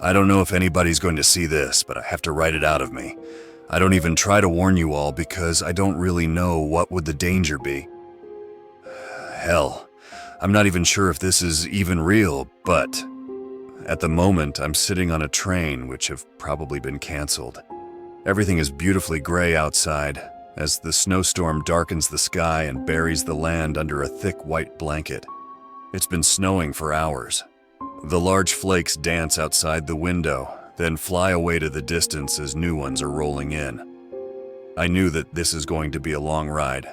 I don't know if anybody's going to see this, but I have to write it out of me. I don't even try to warn you all because I don't really know what would the danger be. Hell, I'm not even sure if this is even real, but at the moment I'm sitting on a train which have probably been canceled. Everything is beautifully gray outside as the snowstorm darkens the sky and buries the land under a thick white blanket. It's been snowing for hours. The large flakes dance outside the window, then fly away to the distance as new ones are rolling in. I knew that this is going to be a long ride,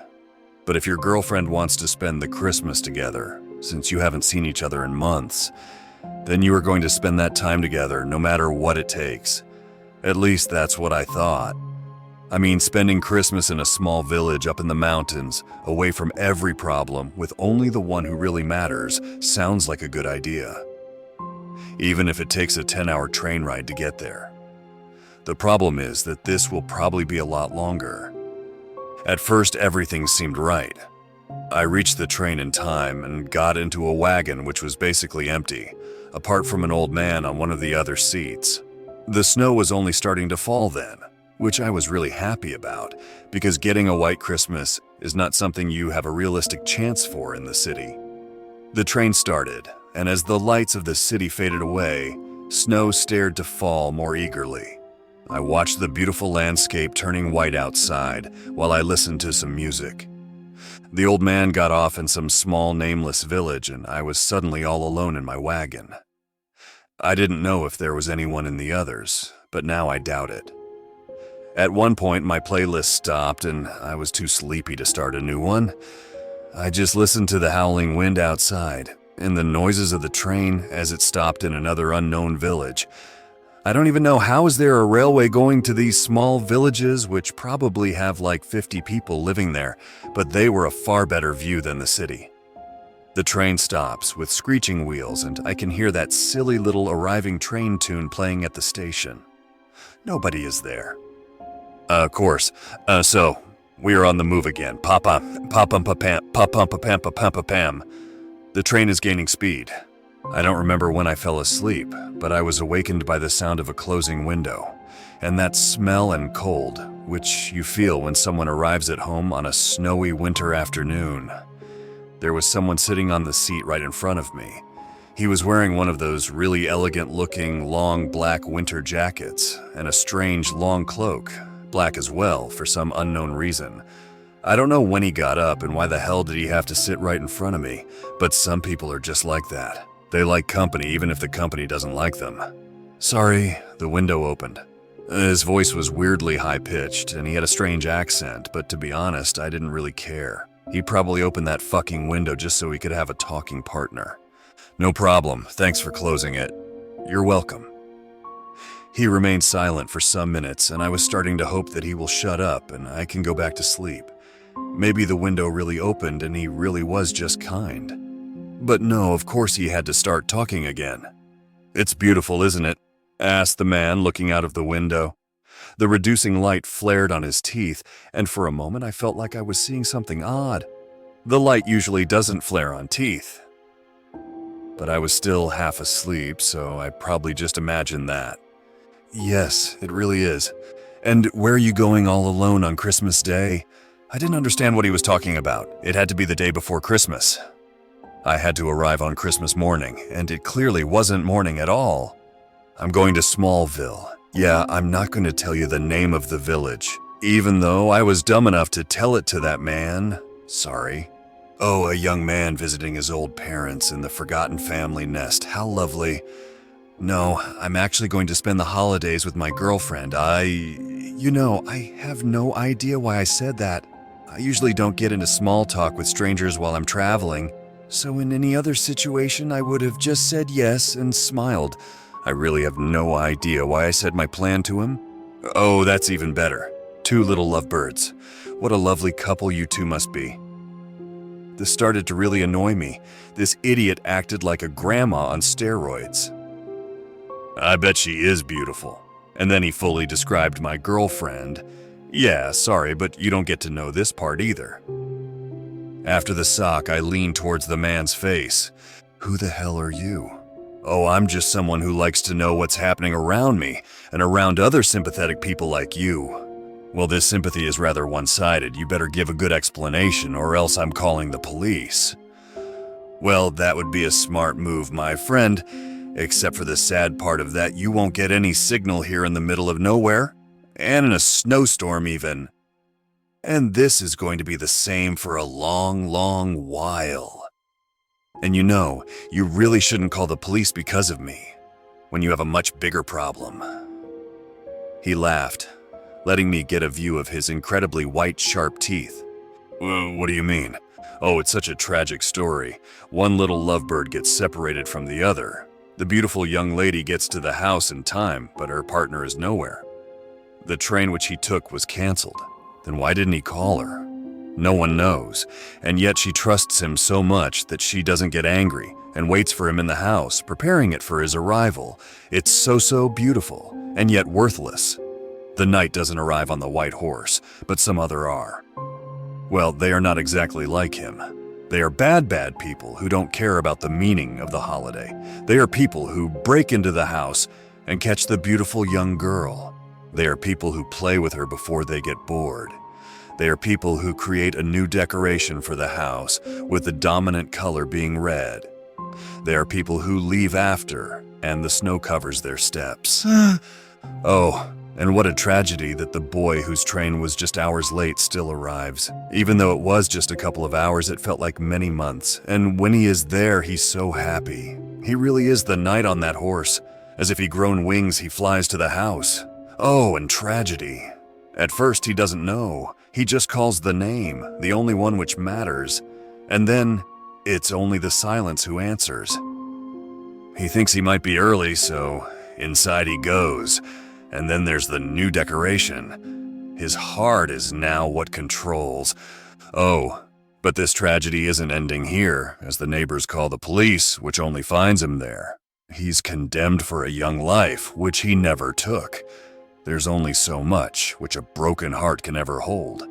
but if your girlfriend wants to spend the Christmas together, since you haven't seen each other in months, then you are going to spend that time together no matter what it takes. At least that's what I thought. I mean, spending Christmas in a small village up in the mountains, away from every problem, with only the one who really matters, sounds like a good idea. Even if it takes a 10-hour train ride to get there. The problem is that this will probably be a lot longer. At first, everything seemed right. I reached the train in time and got into a wagon which was basically empty, apart from an old man on one of the other seats. The snow was only starting to fall then, which I was really happy about, because getting a white Christmas is not something you have a realistic chance for in the city. The train started, and as the lights of the city faded away, snow stared to fall more eagerly. I watched the beautiful landscape turning white outside while I listened to some music. The old man got off in some small nameless village and I was suddenly all alone in my wagon. I didn't know if there was anyone in the others, but now I doubt it. At one point my playlist stopped and I was too sleepy to start a new one. I just listened to the howling wind outside and the noises of the train as it stopped in another unknown village. I don't even know how is there a railway going to these small villages which probably have like 50 people living there, but they were a far better view than the city. The train stops with screeching wheels and I can hear that silly little arriving train tune playing at the station. Nobody is there. Of course. So we are on the move again. Pam, pam, pam. The train is gaining speed. I don't remember when I fell asleep, but I was awakened by the sound of a closing window, and that smell and cold, which you feel when someone arrives at home on a snowy winter afternoon. There was someone sitting on the seat right in front of me. He was wearing one of those really elegant-looking, long black winter jackets, and a strange, long cloak, black as well, for some unknown reason. I don't know when he got up and why the hell did he have to sit right in front of me, but some people are just like that. They like company even if the company doesn't like them. Sorry, the window opened. His voice was weirdly high-pitched and he had a strange accent, but to be honest, I didn't really care. He probably opened that fucking window just so he could have a talking partner. No problem, thanks for closing it. You're welcome. He remained silent for some minutes and I was starting to hope that he will shut up and I can go back to sleep. Maybe the window really opened and he really was just kind. But no, of course he had to start talking again. It's beautiful, isn't it? Asked the man, looking out of the window. The reducing light flared on his teeth, and for a moment I felt like I was seeing something odd. The light usually doesn't flare on teeth. But I was still half asleep, so I probably just imagined that. Yes, it really is. And where are you going all alone on Christmas Day? I didn't understand what he was talking about. It had to be the day before Christmas. I had to arrive on Christmas morning, and it clearly wasn't morning at all. I'm going to Smallville. Yeah, I'm not going to tell you the name of the village, even though I was dumb enough to tell it to that man. Sorry. Oh, a young man visiting his old parents in the forgotten family nest. How lovely. No, I'm actually going to spend the holidays with my girlfriend. I have no idea why I said that. I usually don't get into small talk with strangers while I'm traveling. So in any other situation, I would have just said yes and smiled. I really have no idea why I said my plan to him. Oh, that's even better. 2 little lovebirds. What a lovely couple you two must be. This started to really annoy me. This idiot acted like a grandma on steroids. I bet she is beautiful. And then he fully described my girlfriend. Yeah, sorry, but you don't get to know this part either. After the sock, I leaned towards the man's face. Who the hell are you? Oh, I'm just someone who likes to know what's happening around me and around other sympathetic people like you. Well, this sympathy is rather one-sided. You better give a good explanation or else I'm calling the police. Well, that would be a smart move, my friend. Except for the sad part of that, you won't get any signal here in the middle of nowhere. And in a snowstorm even. And this is going to be the same for a long, long while. And you really shouldn't call the police because of me, when you have a much bigger problem. He laughed, letting me get a view of his incredibly white, sharp teeth. What do you mean? Oh, it's such a tragic story. One little lovebird gets separated from the other. The beautiful young lady gets to the house in time, but her partner is nowhere. The train which he took was canceled. Then why didn't he call her? No one knows, and yet she trusts him so much that she doesn't get angry and waits for him in the house, preparing it for his arrival. It's so beautiful, and yet worthless. The knight doesn't arrive on the white horse, but some other are. Well, they are not exactly like him. They are bad people who don't care about the meaning of the holiday. They are people who break into the house and catch the beautiful young girl. They are people who play with her before they get bored. They are people who create a new decoration for the house, with the dominant color being red. They are people who leave after, and the snow covers their steps. Oh, and what a tragedy that the boy whose train was just hours late still arrives. Even though it was just a couple of hours, it felt like many months, and when he is there, he's so happy. He really is the knight on that horse. As if he grown wings, he flies to the house. Oh, and tragedy. At first, he doesn't know. He just calls the name, the only one which matters. And then, it's only the silence who answers. He thinks he might be early, so inside he goes. And then there's the new decoration. His heart is now what controls. Oh, but this tragedy isn't ending here, as the neighbors call the police, which only finds him there. He's condemned for a young life, which he never took. There's only so much which a broken heart can ever hold.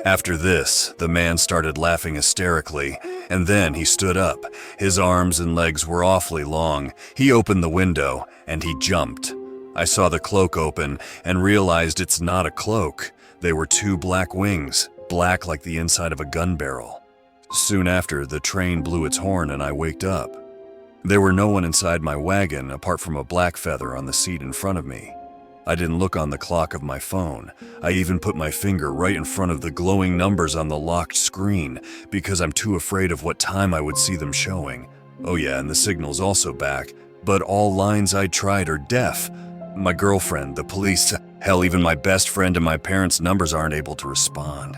After this, the man started laughing hysterically, and then he stood up. His arms and legs were awfully long. He opened the window, and he jumped. I saw the cloak open and realized it's not a cloak. They were two black wings, black like the inside of a gun barrel. Soon after, the train blew its horn and I waked up. There were no one inside my wagon apart from a black feather on the seat in front of me. I didn't look on the clock of my phone. I even put my finger right in front of the glowing numbers on the locked screen because I'm too afraid of what time I would see them showing. Oh yeah, and the signal's also back, but all lines I tried are deaf. My girlfriend, the police, hell, even my best friend and my parents' numbers aren't able to respond.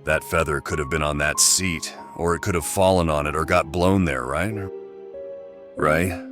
That feather could have been on that seat, or it could have fallen on it or got blown there, right? Right?